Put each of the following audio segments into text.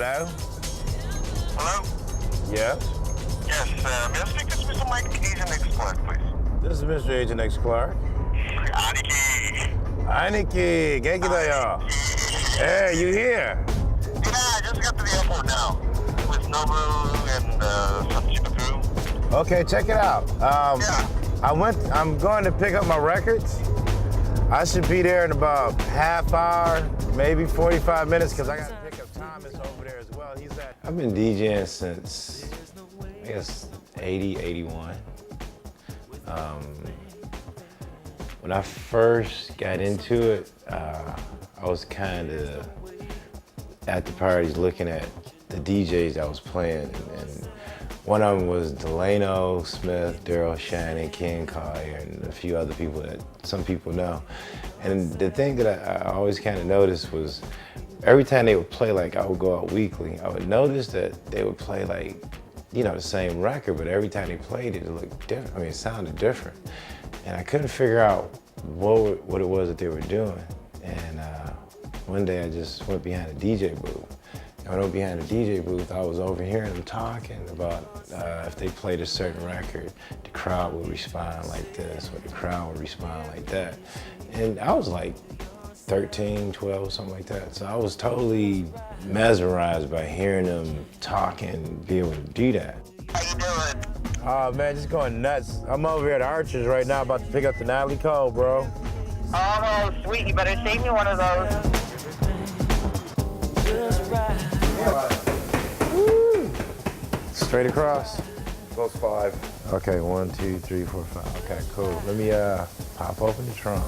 Hello? Hello? Yes? Yes, may I speak to Mr. Mike Agent X Clark, please? This is Mr. Agent X Clark. Aniki! Aniki, genki Hey, you here? Yeah, I just got to the airport now. With Nobu and some cheaper crew. Okay, check it out. Yeah. I'm going to pick up my records. I should be there in about half hour, maybe 45 minutes, because I got to pick up Thomas over there as well. I've been DJing since, I guess, 80, 81. When I first got into it, I was kind of at the parties looking at the DJs I was playing, and one of them was Delano Smith, Daryl Shannon, Ken Collier, and a few other people that some people know. And the thing that I always kind of noticed was every time they would play, like I would go out weekly, I would notice that they would play like, you know, the same record, but every time they played it, it looked different. I mean, it sounded different. And I couldn't figure out what it was that they were doing. And one day I just went behind a DJ booth. And when I went behind the DJ booth, I was overhearing them talking about if they played a certain record, the crowd would respond like this, or the crowd would respond like that. And I was like 13, 12, something like that. So I was totally mesmerized by hearing them talk and be able to do that. How you doing? Oh man, just going nuts. I'm over here at Archer's right now about to pick up the Natalie Cole, bro. Oh, sweet, you better save me one of those. Woo. Straight across? Those 5. Okay, 1, 2, 3, 4, 5. Okay, cool. Let me pop open the trunk.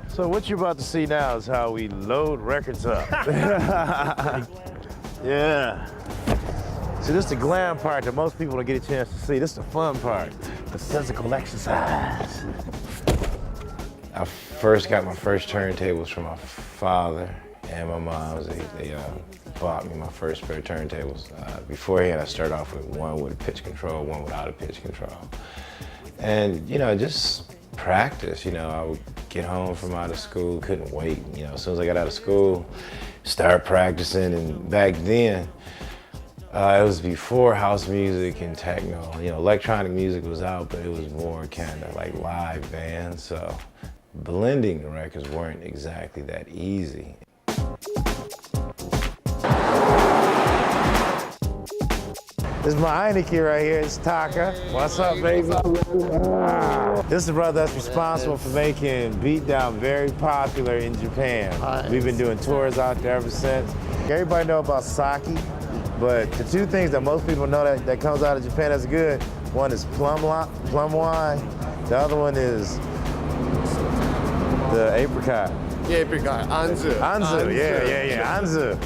So what you're about to see now is how we load records up. Yeah. See, this is the glam part that most people don't get a chance to see. This is the fun part, the physical exercise. I first got my first turntables from my father and my mom. They bought me my first pair of turntables. Beforehand, I started off with one with a pitch control, one without a pitch control. And, you know, just practice. You know, I would get home from out of school, couldn't wait. You know, as soon as I got out of school, start practicing. And back then, it was before house music and techno. You know, electronic music was out, but it was more kind of like live bands. So blending the records weren't exactly that easy. This is my Eineke right here, it's Taka. What's up, baby? This is the brother that's responsible for making Beatdown very popular in Japan. Nice. We've been doing tours out there ever since. Everybody know about sake, but the two things that most people know that comes out of Japan that's good, one is plum wine, the other one is the apricot. Yeah, apricot. Anzu. Anzu, yeah, anzu.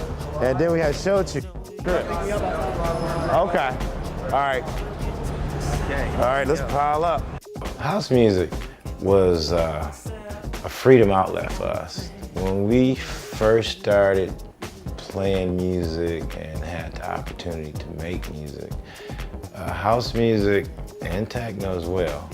And then we have shochu. Okay. All right. Okay. All right, let's pile up. House music was a freedom outlet for us. When we first started playing music and had the opportunity to make music, house music and techno as well,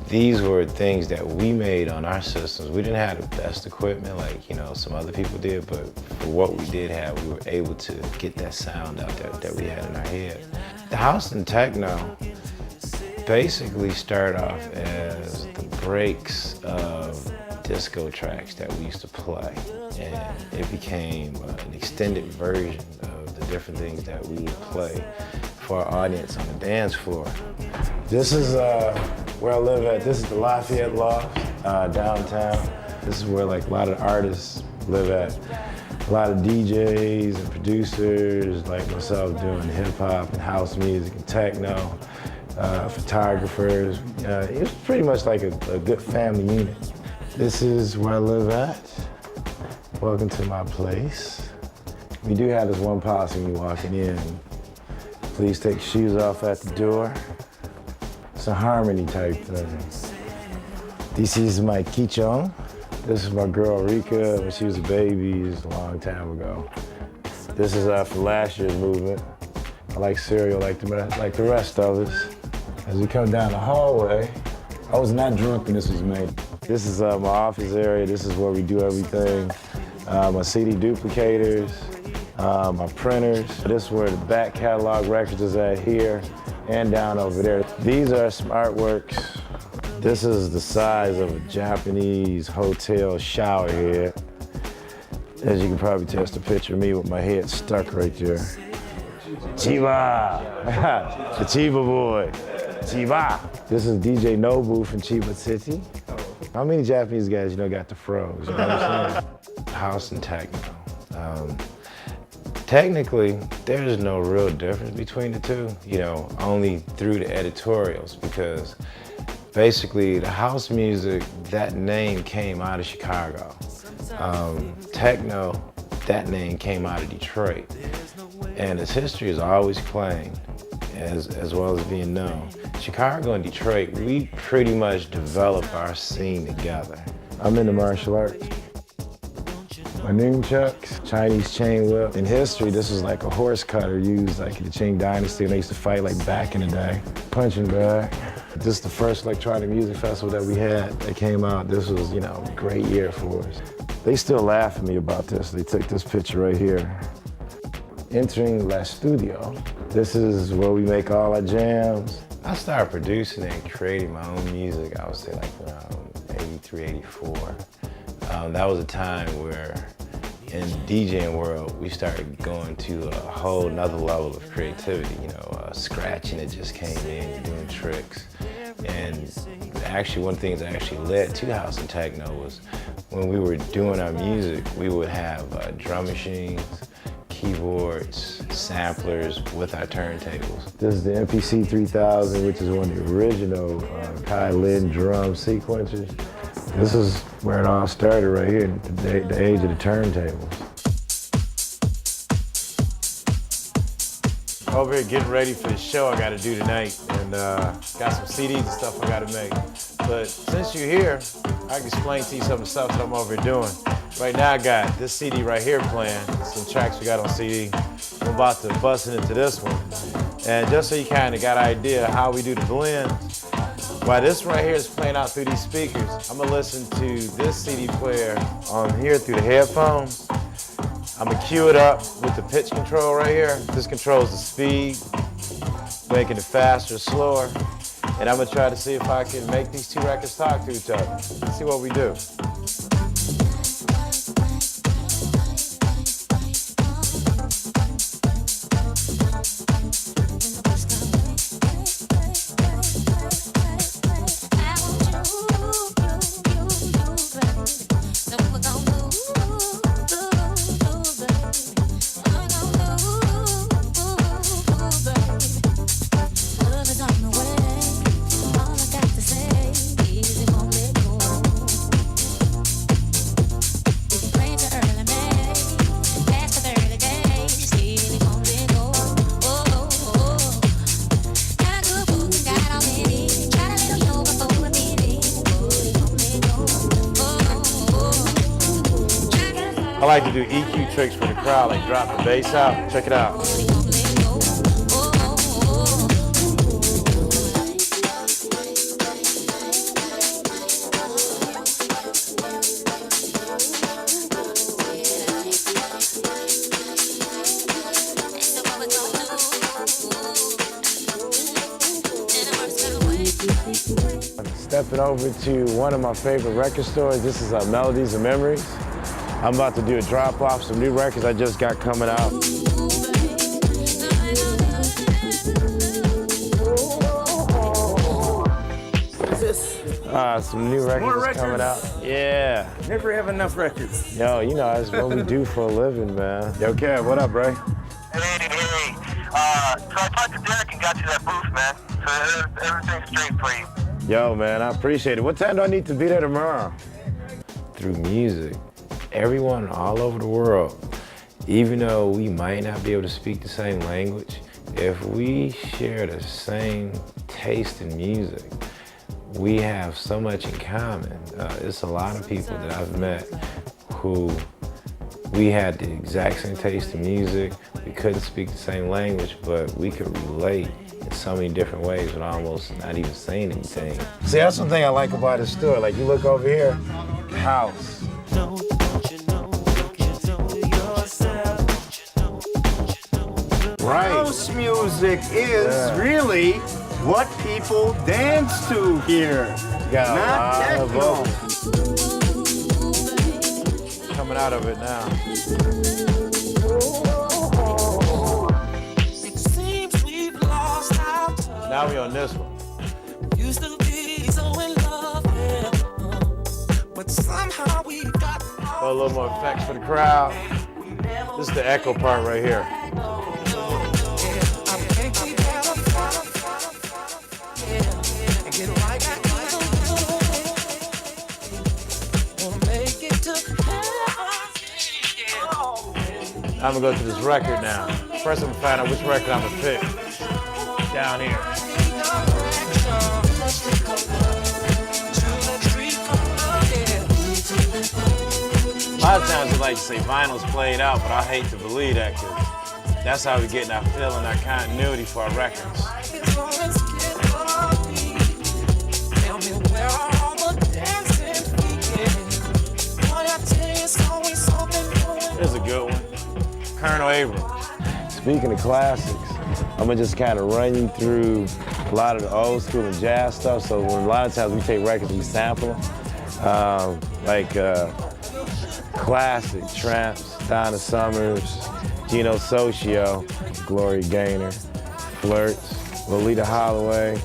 these were things that we made on our systems. We didn't have the best equipment like, you know, some other people did, but for what we did have, we were able to get that sound out there that we had in our head. The house and techno basically started off as the breaks of disco tracks that we used to play. And it became an extended version of the different things that we would play for our audience on the dance floor. This is where I live at. This is the Lafayette Loft downtown. This is where like a lot of artists live at. A lot of DJs and producers like myself doing hip hop and house music and techno, photographers. It's pretty much like a good family unit. This is where I live at. Welcome to my place. We do have this one policy when you're walking in. Please take shoes off at the door. It's a harmony type thing. This is my Kichon. This is my girl Rika when she was a baby, it was a long time ago. This is for last year's movement. I like cereal like the rest of us. As we come down the hallway, I was not drunk when this was made. This is my office area. This is where we do everything. my CD duplicators, my printers. This is where the back catalog records is at here and down over there. These are SmartWorks. This is the size of a Japanese hotel shower head. As you can probably tell, it's a picture of me with my head stuck right there. Chiba! The Chiba boy. Chiba! This is DJ Nobu from Chiba City. How many Japanese guys you know got the froze? You know what I'm saying? House and techno. Technically, there's no real difference between the two, you know, only through the editorials, because basically the house music, that name came out of Chicago. Techno, that name came out of Detroit. And its history is always claimed, as well as being known. Chicago and Detroit, we pretty much developed our scene together. I'm into martial arts. My nunchucks, Chinese chain whip. In history, this was like a horse cutter used like in the Qing Dynasty, and they used to fight like back in the day. Punching bag. This is the first electronic music festival that we had that came out. This was, you know, a great year for us. They still laugh at me about this. They took this picture right here. Entering La Studio. This is where we make all our jams. I started producing and creating my own music, I would say like around 83, 84. That was a time where in the DJing world, we started going to a whole nother level of creativity, you know, scratching it just came in, doing tricks. And actually one thing that actually led to house and techno was when we were doing our music, we would have drum machines, keyboards, samplers with our turntables. This is the MPC 3000, which is one of the original Kai Lin drum sequencers. This is where it all started right here, the age of the turntables. Over here getting ready for the show I gotta do tonight, and got some CDs and stuff I gotta make. But since you're here, I can explain to you some of the stuff that I'm over here doing. Right now I got this CD right here playing, some tracks we got on CD. I'm about to bust into this one. And just so you kind of got an idea how we do the blend, while this right here is playing out through these speakers, I'm gonna listen to this CD player on here through the headphones. I'm gonna cue it up with the pitch control right here. This controls the speed, making it faster, slower. And I'm gonna try to see if I can make these two records talk to each other. Let's see what we do. I like to do EQ tricks for the crowd, like drop the bass out. Check it out. I'm stepping over to one of my favorite record stores. This is Melodies and Memories. I'm about to do a drop off some new records I just got coming out. What's this? Some new records coming out. Yeah. Never have enough records. Yo, you know, that's what we do for a living, man. Yo, Kev, what up, bro? Hey. So I talked to Derek and got you that booth, man. So everything's straight for you. Yo, man, I appreciate it. What time do I need to be there tomorrow? Through music, everyone all over the world, even though we might not be able to speak the same language, if we share the same taste in music, we have so much in common. It's a lot of people that I've met who we had the exact same taste in music. We couldn't speak the same language, but we could relate in so many different ways with almost not even saying anything. See, that's one thing I like about this store. Like, you look over here, house. Right. House music is really what people dance to here. Got a Not lot of techno. vocals coming out of it now. It seems we've lost our touch. Now we on this one. Used to be so in love, yeah. But somehow we got A little more effects for the crowd. This is the echo part right here. I'm gonna go to this record now. First I'm gonna find out which record I'm gonna pick. Down here. A lot of times we like to say vinyl's played out, but I hate to believe that because that's how we're getting our feeling, our continuity for our records. Here's a good one. Colonel Abrams. Speaking of classics, I'm gonna just kind of run you through a lot of the old school and jazz stuff. So when a lot of times we take records, we sample them. Classic Tramps, Donna Summers, Gino Socio, Gloria Gaynor, Flirts, Lolita Holloway,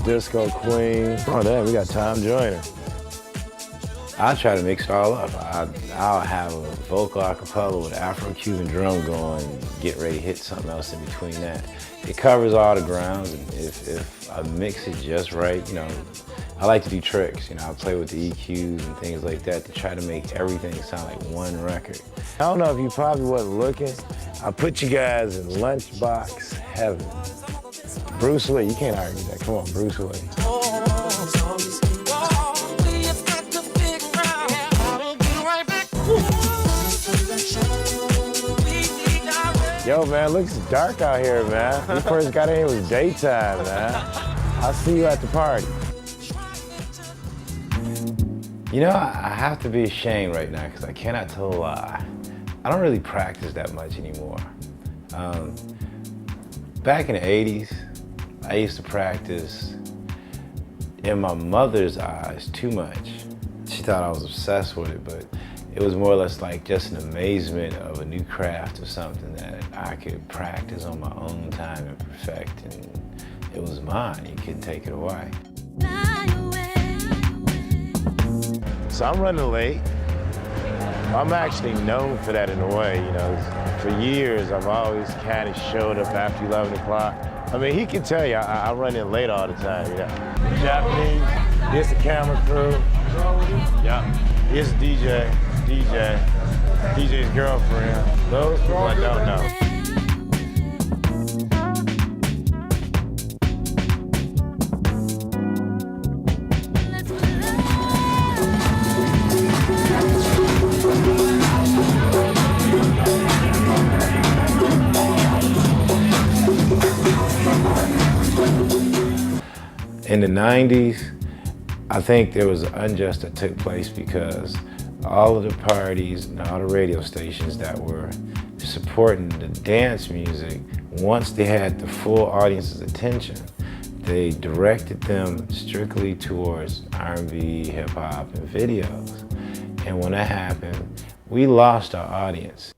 Disco Queen. Oh damn, we got Tom Joyner. I try to mix it all up. I'll have a vocal acapella with Afro-Cuban drum going, get ready to hit something else in between that. It covers all the grounds, and if I mix it just right, you know, I like to do tricks. You know, I play with the EQs and things like that to try to make everything sound like one record. I don't know if you probably wasn't looking. I put you guys in lunchbox heaven. Bruce Lee, you can't argue that. Come on, Bruce Lee. Yo, man, looks dark out here, man. We first got in here, it was daytime, man. I'll see you at the party. You know, I have to be ashamed right now because I cannot tell a lie. I don't really practice that much anymore. Back in the 80s, I used to practice in my mother's eyes too much. She thought I was obsessed with it, but it was more or less like just an amazement of a new craft or something that I could practice on my own time and perfect, and it was mine. You couldn't take it away. So I'm running late. I'm actually known for that in a way, you know. For years, I've always kind of showed up after 11 o'clock. I mean, he can tell you I run in late all the time, you know. Japanese, here's the camera crew. Yeah, here's the DJ's girlfriend. Those people I don't know. In the 90s, I think there was an unjust that took place because all of the parties and all the radio stations that were supporting the dance music, once they had the full audience's attention, they directed them strictly towards R&B, hip hop, and videos. And when that happened, we lost our audience.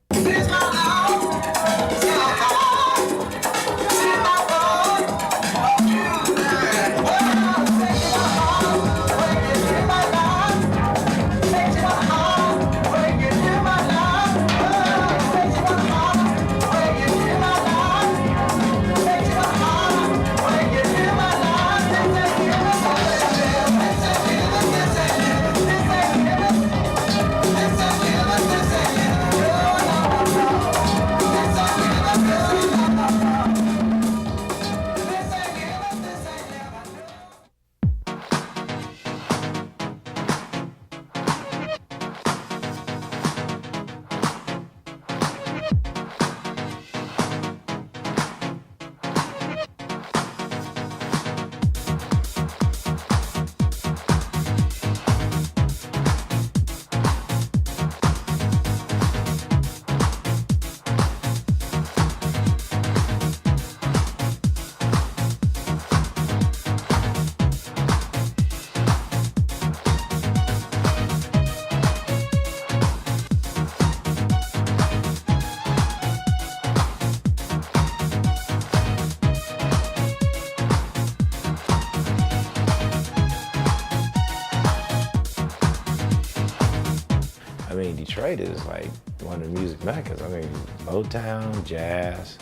Detroit is like one of the music meccas. I mean, Motown, jazz,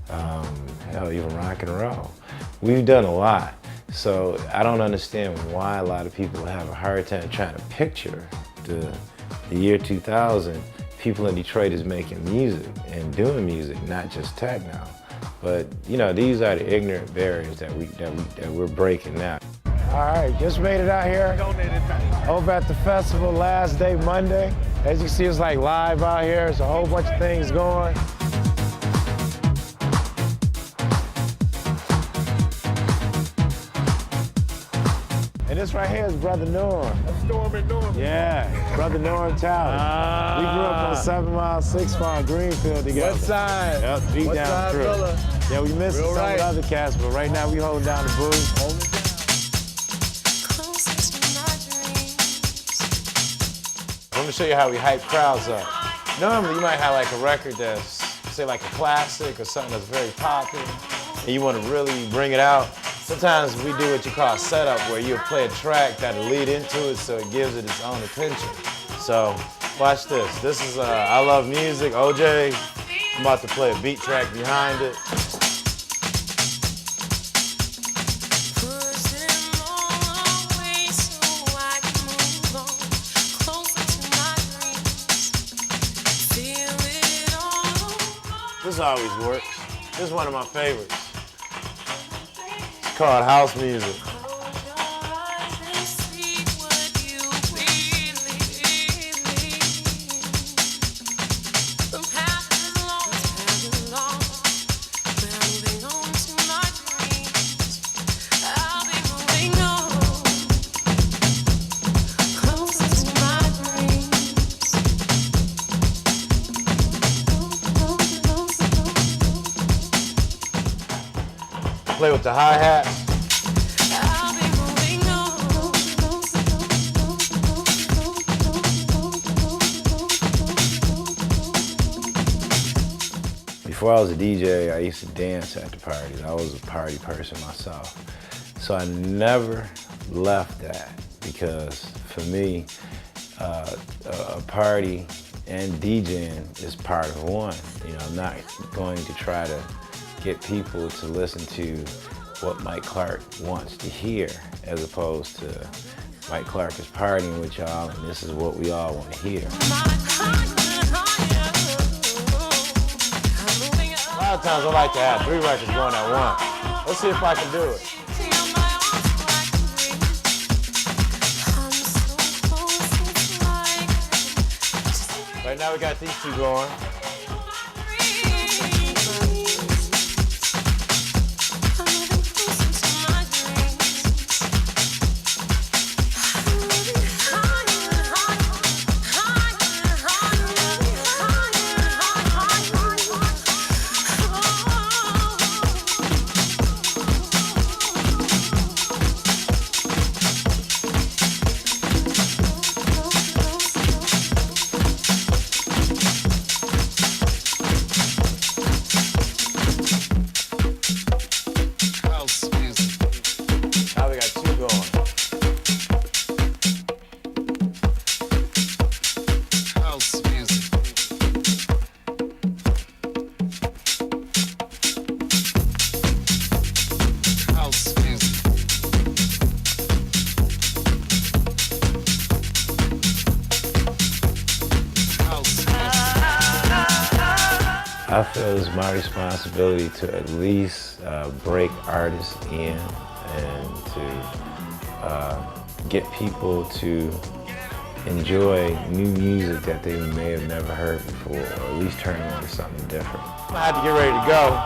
hell, even rock and roll. We've done a lot. So I don't understand why a lot of people have a hard time trying to picture the year 2000. People in Detroit is making music and doing music, not just techno. But you know, these are the ignorant barriers that we're breaking now. All right, just made it out here over at the festival, last day Monday. As you see, it's like live out here. There's a whole bunch of things going. And this right here is Brother Norm. That's Norm and Norm. Yeah, Brother Norm Towers. We grew up on 7 Mile, 6 Mile, Greenfield together. West side. Yep, G West down side, through. brother. Yeah, we missed some of right. the other cats, but right now we holding down the booth. Let me show you how we hype crowds up. Normally, you might have like a record that's, say, like a classic or something that's very popular, and you want to really bring it out. Sometimes we do what you call a setup, where you play a track that'll lead into it so it gives it its own attention. So, watch this. This is I Love Music, OJ. I'm about to play a beat track behind it. This always works. This is one of my favorites. It's called house music. Play with the hi-hat. Before I was a DJ, I used to dance at the parties. I was a party person myself. So I never left that, because for me, a party and DJing is part of one. You know, I'm not going to try to get people to listen to what Mike Clark wants to hear, as opposed to Mike Clark is partying with y'all and this is what we all want to hear. A lot of times I like to have 3 records going at once. Let's see if I can do it. Right now we got these 2 going. I feel it's my responsibility to at least break artists in and to get people to enjoy new music that they may have never heard before, or at least turn them on to something different. I have to get ready to go.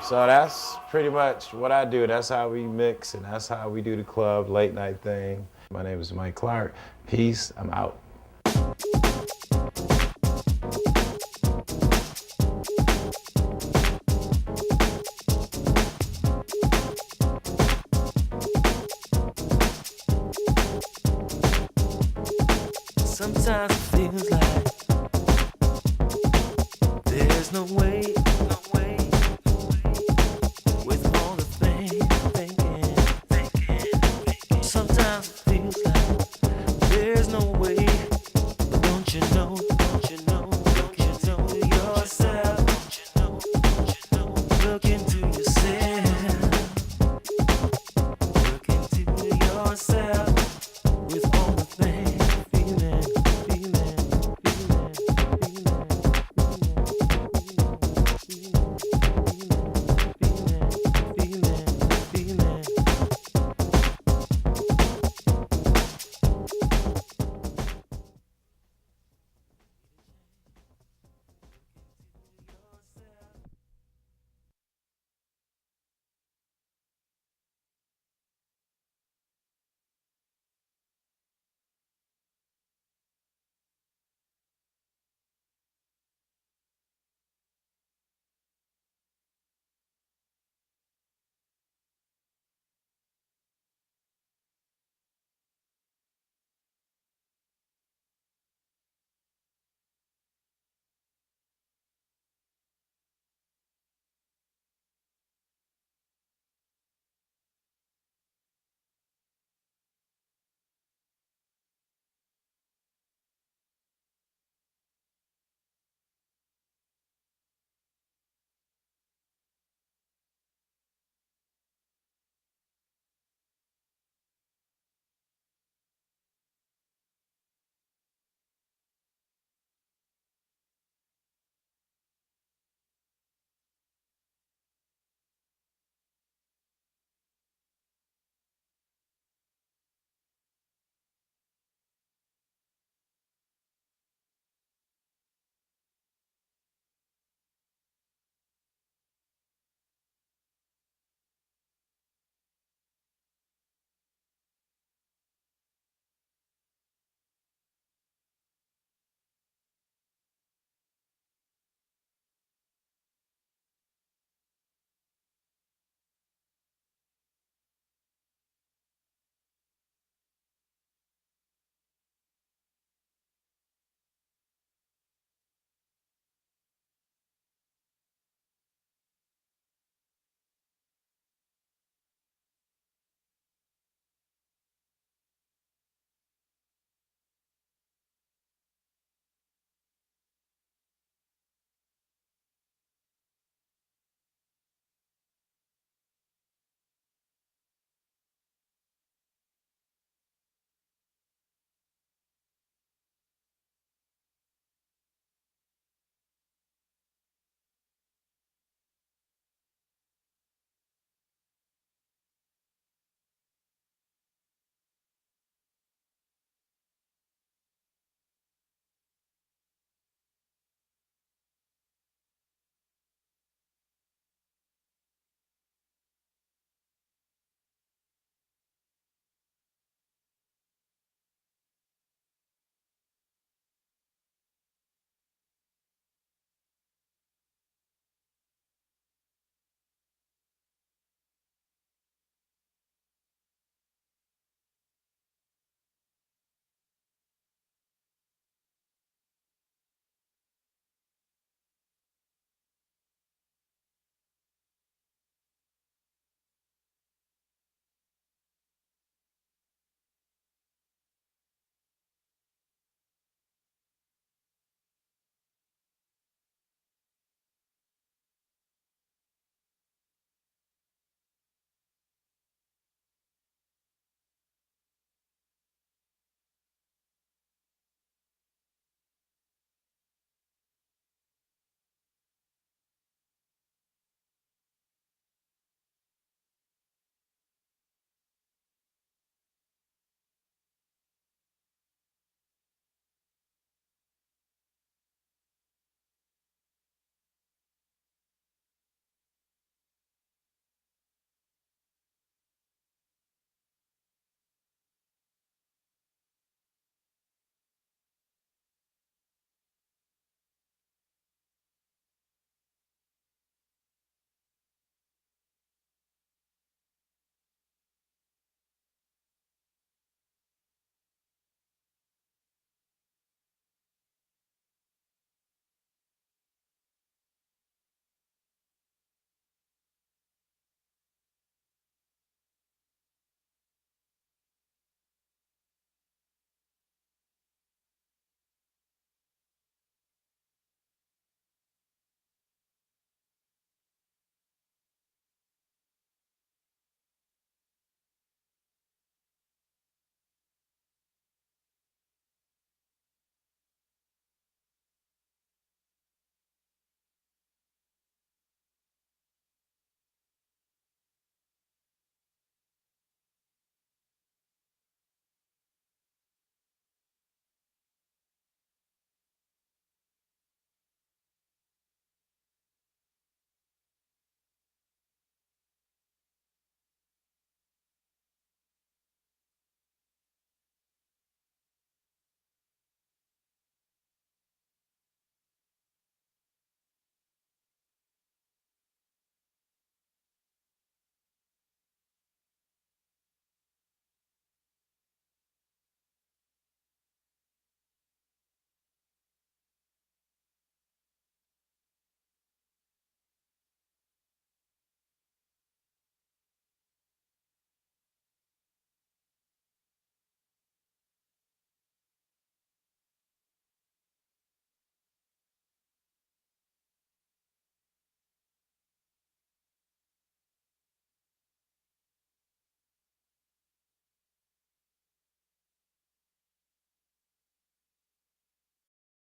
So that's pretty much what I do. That's how we mix, and that's how we do the club late night thing. My name is Mike Clark. Peace, I'm out. Sometimes it feels like there's no way